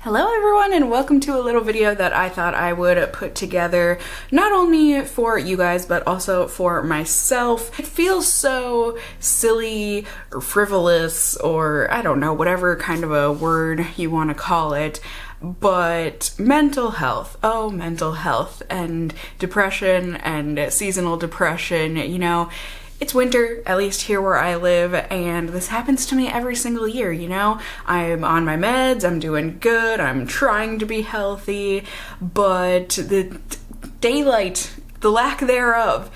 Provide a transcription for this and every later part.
Hello everyone, and welcome to a little video that I thought I would put together not only for you guys but also for myself. It feels so silly or frivolous, or I don't know, whatever kind of a word you want to call it, but mental health. Oh, mental health and depression and seasonal depression, you know. It's winter, at least here where I live, and this happens to me every single year, you know? I'm on my meds, I'm doing good, I'm trying to be healthy, but the daylight, the lack thereof,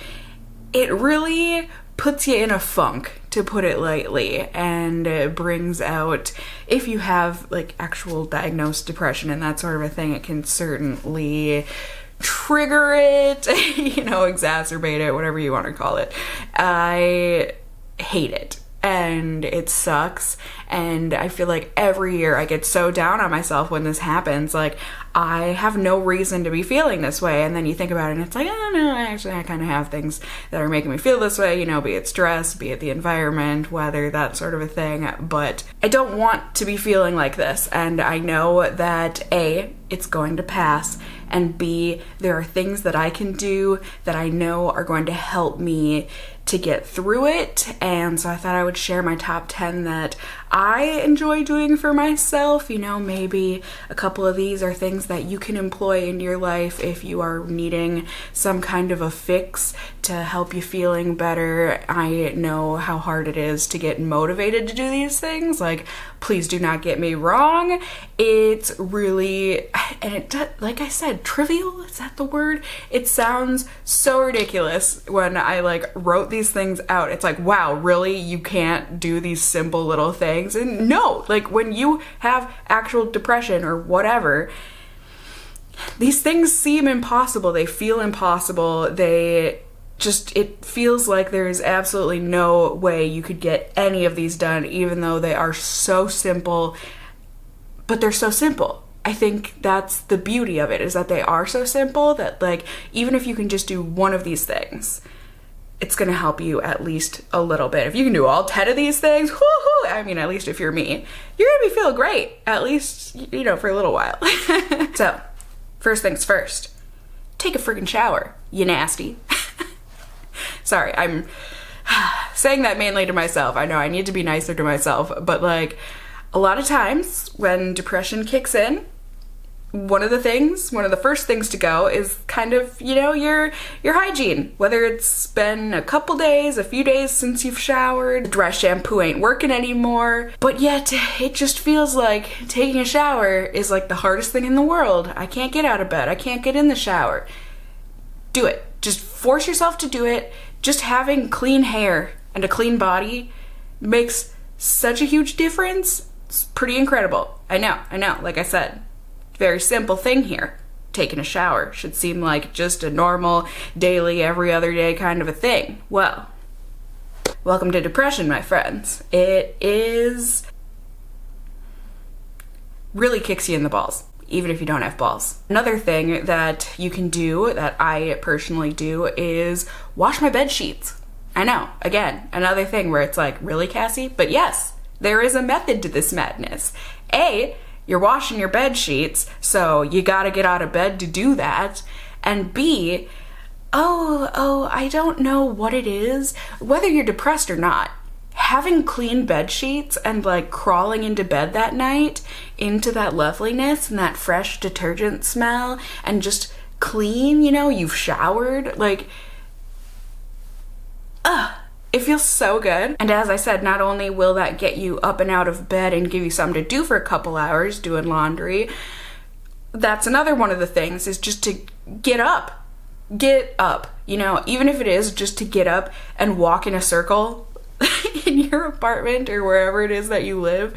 it really puts you in a funk, to put it lightly, and it brings out, if you have like actual diagnosed depression and that sort of a thing, it can certainly trigger it, you know, exacerbate it, whatever you want to call it. I hate it and it sucks, and I feel like every year I get so down on myself when this happens. Like, I have no reason to be feeling this way, and then you think about it and it's like, oh no, I kind of have things that are making me feel this way, you know, be it stress, be it the environment, weather, that sort of a thing. But I don't want to be feeling like this, and I know that A, it's going to pass, and B, there are things that I can do that I know are going to help me to get through it. And so I thought I would share my top 10 that I enjoy doing for myself. You know, maybe a couple of these are things that you can employ in your life if you are needing some kind of a fix to help you feeling better. I know how hard it is to get motivated to do these things. Like, please do not get me wrong. It's really, and it does, like I said, trivial, is that the word? It sounds so ridiculous when I like wrote these things out. It's like, wow, really? You can't do these simple little things? And no, like when you have actual depression or whatever, these things seem impossible. They feel impossible. It feels like there's absolutely no way you could get any of these done, even though they are so simple, but they're so simple. I think that's the beauty of it, is that they are so simple that, like, even if you can just do one of these things, it's gonna help you at least a little bit. If you can do all 10 of these things, whoo-hoo, I mean, at least if you're me, you're gonna be feeling great, at least, you know, for a little while. So, first things first, take a freaking shower, you nasty. Sorry, I'm saying that mainly to myself. I know I need to be nicer to myself, but like a lot of times when depression kicks in, one of the first things to go is kind of, you know, your hygiene. Whether it's been a couple days, a few days since you've showered, dry shampoo ain't working anymore, but yet it just feels like taking a shower is like the hardest thing in the world. I can't get out of bed. I can't get in the shower. Do it. Just force yourself to do it. Just having clean hair and a clean body makes such a huge difference. It's pretty incredible. I know. Like I said, very simple thing here. Taking a shower should seem like just a normal, daily, every other day kind of a thing. Well, welcome to depression, my friends. It really kicks you in the balls, even if you don't have balls. Another thing that you can do, that I personally do, is wash my bed sheets. I know, again, another thing where it's like, really, Cassie? But yes, there is a method to this madness. A, you're washing your bed sheets, so you gotta get out of bed to do that. And B, I don't know what it is, whether you're depressed or not, having clean bed sheets and like crawling into bed that night into that loveliness and that fresh detergent smell and just clean, you know, you've showered, like, it feels so good. And as I said, not only will that get you up and out of bed and give you something to do for a couple hours doing laundry, that's another one of the things, is just to get up, you know, even if it is just to get up and walk in a circle in your apartment or wherever it is that you live.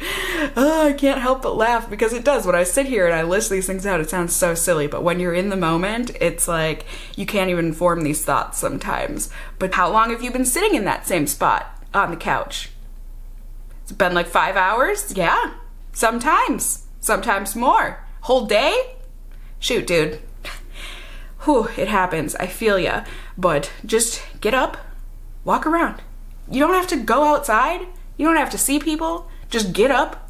I can't help but laugh because it does. When I sit here and I list these things out, it sounds so silly, but when you're in the moment, it's like you can't even form these thoughts sometimes. But how long have you been sitting in that same spot on the couch? It's been like 5 hours? Yeah, sometimes more. Whole day? Shoot, dude. Whew, it happens. I feel ya. But just get up, walk around. You don't have to go outside. You don't have to see people. Just get up,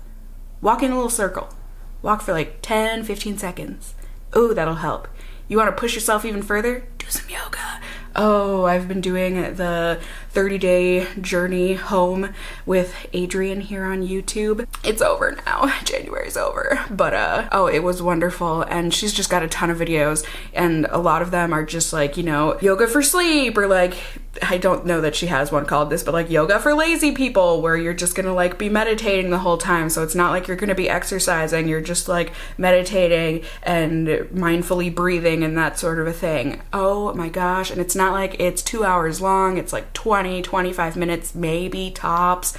walk in a little circle. Walk for like 10, 15 seconds. Ooh, that'll help. You want to push yourself even further? Do some yoga. Oh, I've been doing the 30-day journey home with Adrian here on YouTube. It's over now. January's over. But, oh, it was wonderful. And she's just got a ton of videos. And a lot of them are just like, you know, yoga for sleep, or like, I don't know that she has one called this, but like yoga for lazy people, where you're just gonna like be meditating the whole time. So it's not like you're gonna be exercising. You're just like meditating and mindfully breathing and that sort of a thing. Oh my gosh. And it's not like it's 2 hours long. It's like 20, 25 minutes, maybe tops.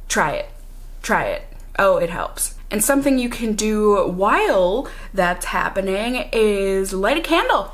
Try it. Try it. Oh, it helps. And something you can do while that's happening is light a candle.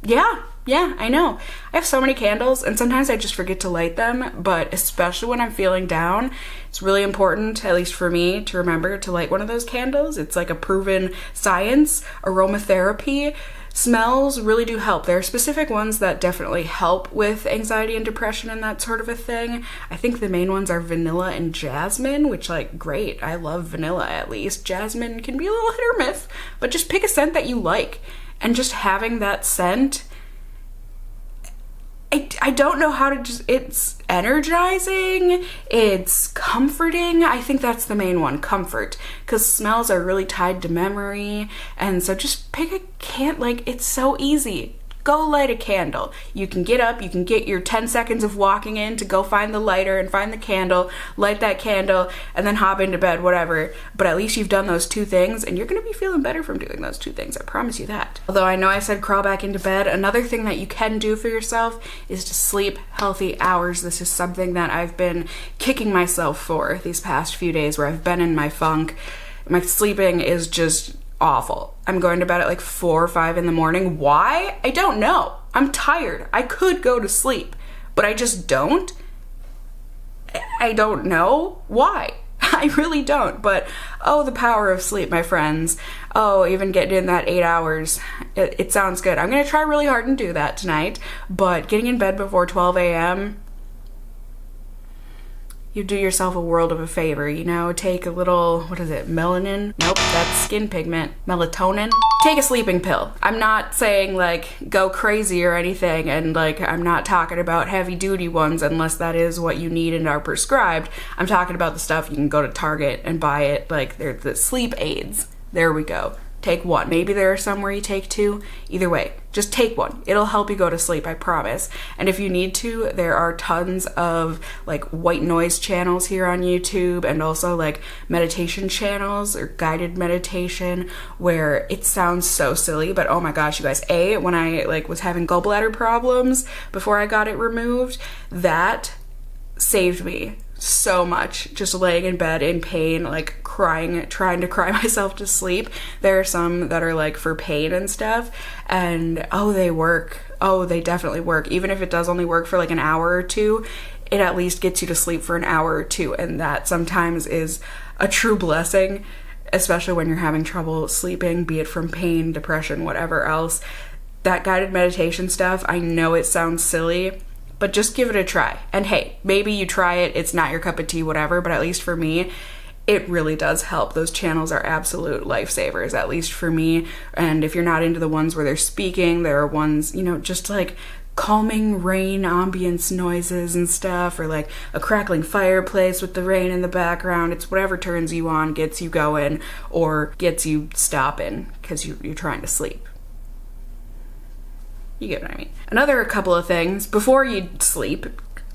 Yeah, I know. I have so many candles, and sometimes I just forget to light them, but especially when I'm feeling down, it's really important, at least for me, to remember to light one of those candles. It's like a proven science. Aromatherapy smells really do help. There are specific ones that definitely help with anxiety and depression and that sort of a thing. I think the main ones are vanilla and jasmine, which, like, great. I love vanilla, at least. Jasmine can be a little hit or miss, but just pick a scent that you like. And just having that scent, I don't know how to just, it's energizing, it's comforting. I think that's the main one, comfort, because smells are really tied to memory. And so just pick a like, it's so easy. Go light a candle. You can get up, you can get your 10 seconds of walking in to go find the lighter and find the candle, light that candle, and then hop into bed, whatever. But at least you've done those two things, and you're gonna be feeling better from doing those two things. I promise you that. Although I know I said crawl back into bed, another thing that you can do for yourself is to sleep healthy hours. This is something that I've been kicking myself for these past few days, where I've been in my funk. My sleeping is just awful. I'm going to bed at like 4 or 5 in the morning. Why? I don't know. I'm tired. I could go to sleep, but I just don't. I don't know why. I really don't. But oh, the power of sleep, my friends. Oh, even getting in that 8 hours. It sounds good. I'm going to try really hard and do that tonight, but getting in bed before 12 a.m., you do yourself a world of a favor, you know? Take a little, what is it, melanin? Nope, that's skin pigment. Melatonin? Take a sleeping pill. I'm not saying like go crazy or anything, and like I'm not talking about heavy duty ones unless that is what you need and are prescribed. I'm talking about the stuff you can go to Target and buy it, like they're the sleep aids. There we go. Take one. Maybe there are some where you take 2. Either way, just take one. It'll help you go to sleep, I promise. And if you need to, there are tons of like white noise channels here on YouTube, and also like meditation channels or guided meditation, where it sounds so silly, but oh my gosh, you guys, when I like was having gallbladder problems before I got it removed, that saved me so much. Just laying in bed in pain, like crying, trying to cry myself to sleep. There are some that are like for pain and stuff, and oh, they work. Oh, they definitely work. Even if it does only work for like an hour or 2, it at least gets you to sleep for an hour or 2, and that sometimes is a true blessing, especially when you're having trouble sleeping, be it from pain, depression, whatever else. That guided meditation stuff, I know it sounds silly, but just give it a try. And hey, maybe you try it, it's not your cup of tea, whatever, but at least for me, it really does help. Those channels are absolute lifesavers, at least for me. And if you're not into the ones where they're speaking, there are ones, you know, just like calming rain ambience noises and stuff, or like a crackling fireplace with the rain in the background. It's whatever turns you on, gets you going, or gets you stopping because you're trying to sleep. You get what I mean. Another couple of things before you sleep,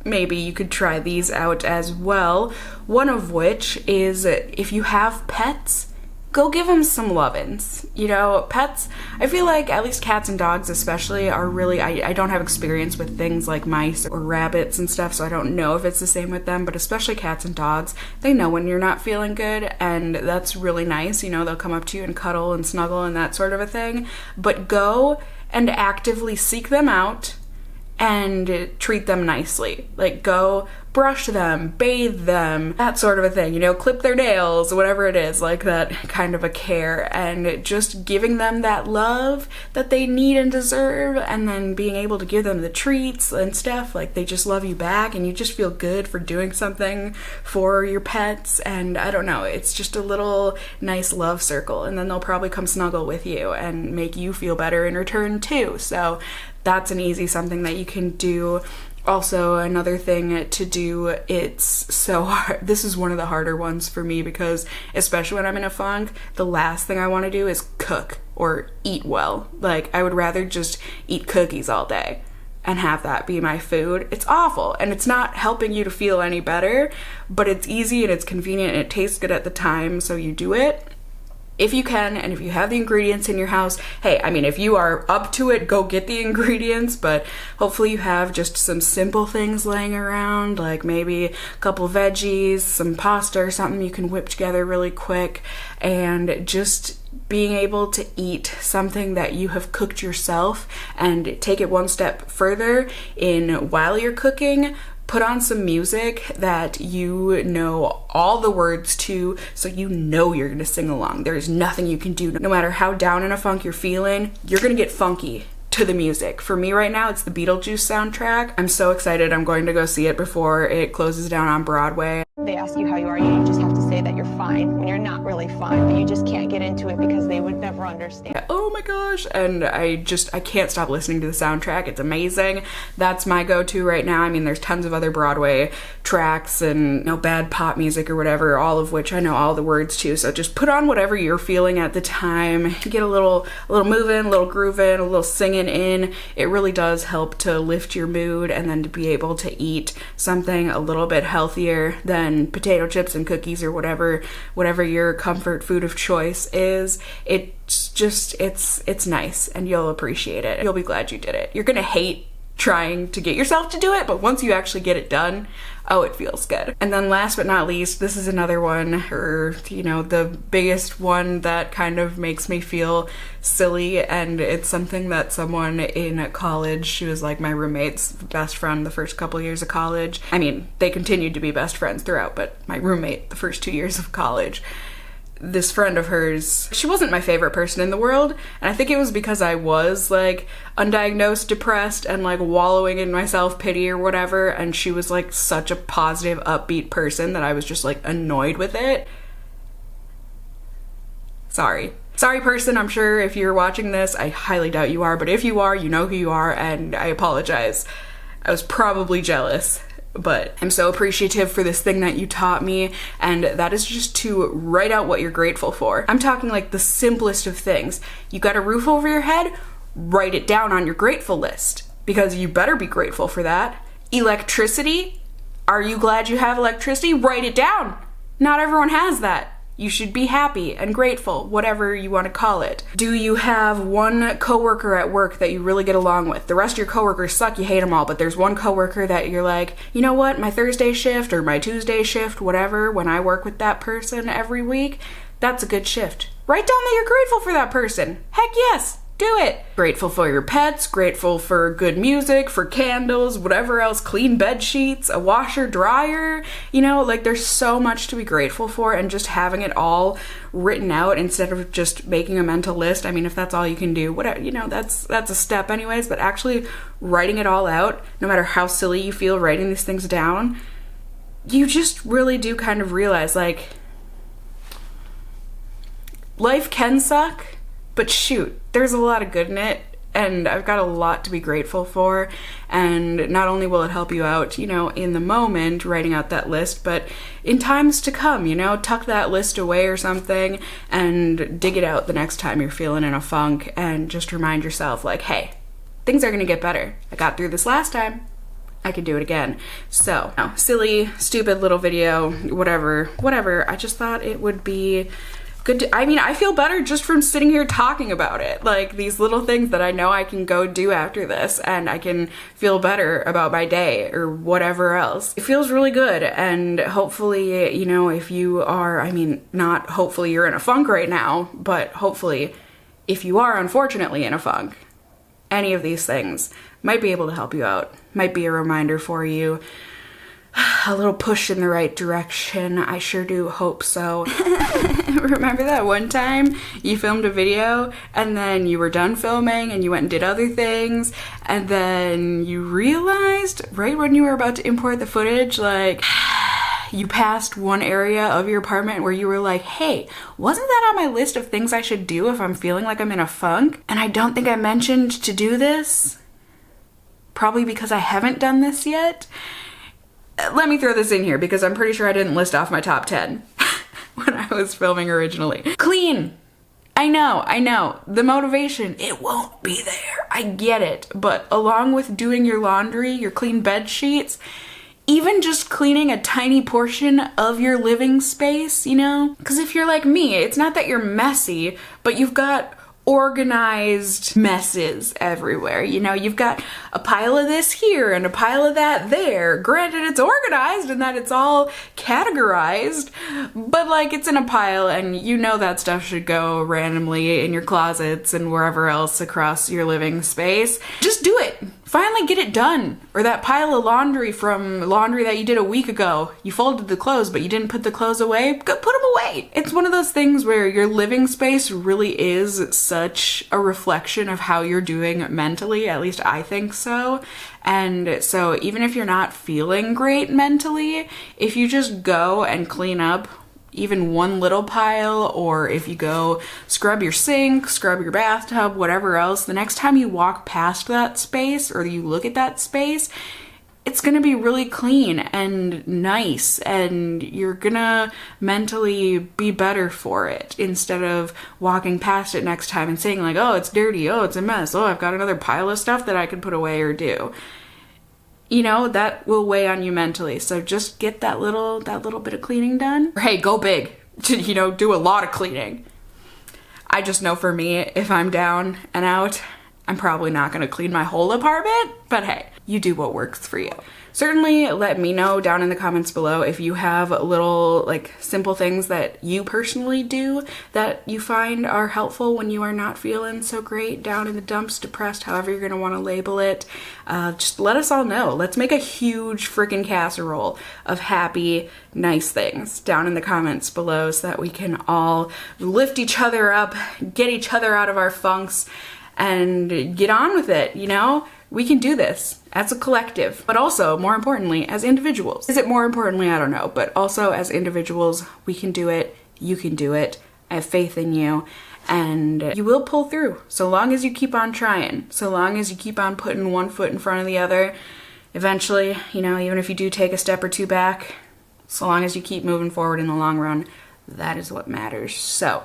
maybe you could try these out as well. One of which is, if you have pets, go give them some lovin's. You know, pets, I feel like at least cats and dogs especially are really, I don't have experience with things like mice or rabbits and stuff, so I don't know if it's the same with them, but especially cats and dogs, they know when you're not feeling good, and that's really nice. You know, they'll come up to you and cuddle and snuggle and that sort of a thing. But go and actively seek them out and treat them nicely. Like, go brush them, bathe them, that sort of a thing, you know, clip their nails, whatever it is, like that kind of a care, and just giving them that love that they need and deserve, and then being able to give them the treats and stuff, like they just love you back and you just feel good for doing something for your pets. And I don't know, it's just a little nice love circle, and then they'll probably come snuggle with you and make you feel better in return too. So that's an easy something that you can do. Also, another thing to do, it's so hard. This is one of the harder ones for me because especially when I'm in a funk, the last thing I want to do is cook or eat well. Like, I would rather just eat cookies all day and have that be my food. It's awful, and it's not helping you to feel any better, but it's easy and it's convenient and it tastes good at the time, so you do it. If you can, and if you have the ingredients in your house, hey, I mean, if you are up to it, go get the ingredients, but hopefully you have just some simple things laying around, like maybe a couple veggies, some pasta or something you can whip together really quick, and just being able to eat something that you have cooked yourself, and take it one step further in while you're cooking. Put on some music that you know all the words to, so you know you're gonna sing along. There's nothing you can do. No matter how down in a funk you're feeling, you're gonna get funky to the music. For me right now, it's the Beetlejuice soundtrack. I'm so excited. I'm going to go see it before it closes down on Broadway. They ask you how you are, you just have to say that you're fine when you're not really fine, but you just can't get into it because they would never understand. Oh my gosh, and I can't stop listening to the soundtrack. It's amazing. That's my go-to right now. I mean, there's tons of other Broadway tracks and, you know, bad pop music or whatever, all of which I know all the words to, so just put on whatever you're feeling at the time. Get a little moving, a little grooving, a little singing in. It really does help to lift your mood, and then to be able to eat something a little bit healthier than potato chips and cookies or whatever your comfort food of choice is. It's nice, and you'll appreciate it. You'll be glad you did it. You're gonna hate trying to get yourself to do it, but once you actually get it done, oh, it feels good. And then last but not least, this is another one, or, you know, the biggest one that kind of makes me feel silly, and it's something that someone in college, she was like my roommate's best friend the first couple years of college. I mean, they continued to be best friends throughout, but my roommate the first 2 years of college. This friend of hers, she wasn't my favorite person in the world, and I think it was because I was like undiagnosed depressed and like wallowing in my self-pity or whatever, and she was like such a positive, upbeat person that I was just like annoyed with it. Sorry person, I'm sure if you're watching this, I highly doubt you are, but if you are, you know who you are, and I apologize. I was probably jealous. But I'm so appreciative for this thing that you taught me, and that is just to write out what you're grateful for. I'm talking like the simplest of things. You got a roof over your head? Write it down on your grateful list, because you better be grateful for that. Electricity? Are you glad you have electricity? Write it down. Not everyone has that. You should be happy and grateful, whatever you want to call it. Do you have one coworker at work that you really get along with? The rest of your coworkers suck, you hate them all, but there's one coworker that you're like, you know what, my Thursday shift or my Tuesday shift, whatever, when I work with that person every week, that's a good shift. Write down that you're grateful for that person. Heck yes. Do it. Grateful for your pets, grateful for good music, for candles, whatever else, clean bed sheets, a washer, dryer, you know, like there's so much to be grateful for, and just having it all written out instead of just making a mental list. I mean, if that's all you can do, whatever, you know, that's a step anyways, but actually writing it all out, no matter how silly you feel writing these things down, you just really do kind of realize, like, life can suck, but shoot, there's a lot of good in it, and I've got a lot to be grateful for, and not only will it help you out, you know, in the moment, writing out that list, but in times to come, you know, tuck that list away or something, and dig it out the next time you're feeling in a funk, and just remind yourself, like, hey, things are gonna get better. I got through this last time. I can do it again. So, no, silly, stupid little video, whatever. I just thought it would be good to, I mean, I feel better just from sitting here talking about it. Like, these little things that I know I can go do after this, and I can feel better about my day or whatever else. It feels really good, and hopefully, you know, if you are, I mean, not hopefully you're in a funk right now, but hopefully if you are unfortunately in a funk, any of these things might be able to help you out, might be a reminder for you a little push in the right direction. I sure do hope so. Remember that one time you filmed a video and then you were done filming and you went and did other things, and then you realized right when you were about to import the footage, like, you passed one area of your apartment where you were like, hey, wasn't that on my list of things I should do if I'm feeling like I'm in a funk? And I don't think I mentioned to do this. Probably because I haven't done this yet. Let me throw this in here because I'm pretty sure I didn't list off my top 10 when I was filming originally. Clean. I know. The motivation, it won't be there. I get it. But along with doing your laundry, your clean bed sheets, even just cleaning a tiny portion of your living space, you know? Because if you're like me, it's not that you're messy, but you've got organized messes everywhere. You know, you've got a pile of this here and a pile of that there. Granted, it's organized and that it's all categorized, but like it's in a pile and you know that stuff should go randomly in your closets and wherever else across your living space. Just do it. Finally get it done. Or that pile of laundry from laundry that you did a week ago. You folded the clothes, but you didn't put the clothes away. Go put them away. It's one of those things where your living space really is such a reflection of how you're doing mentally. At least I think so. And so even if you're not feeling great mentally, if you just go and clean up even one little pile, or if you go scrub your sink, scrub your bathtub, whatever else, the next time you walk past that space or you look at that space, it's gonna be really clean and nice, and you're gonna mentally be better for it instead of walking past it next time and saying like, oh, it's dirty, oh, it's a mess, oh, I've got another pile of stuff that I could put away or do. You know, that will weigh on you mentally. So just get that little bit of cleaning done. Or hey, go big. You know, do a lot of cleaning. I just know for me, if I'm down and out, I'm probably not gonna clean my whole apartment, but hey, you do what works for you. Certainly let me know down in the comments below if you have little like simple things that you personally do that you find are helpful when you are not feeling so great, down in the dumps, depressed, however you're gonna want to label it. Just let us all know. Let's make a huge freaking casserole of happy, nice things down in the comments below so that we can all lift each other up, get each other out of our funks, and get on with it, you know? We can do this as a collective, but also, more importantly, as individuals. Is it more importantly? I don't know, but also as individuals, we can do it, you can do it, I have faith in you, and you will pull through, so long as you keep on trying, so long as you keep on putting one foot in front of the other. Eventually, you know, even if you do take a step or two back, so long as you keep moving forward in the long run, that is what matters. So,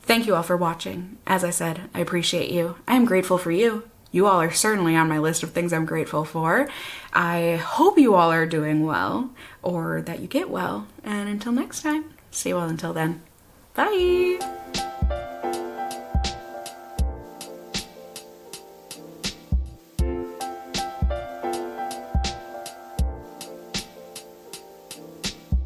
thank you all for watching. As I said, I appreciate you. I am grateful for you. You all are certainly on my list of things I'm grateful for. I hope you all are doing well, or that you get well. And until next time, stay well until then. Bye!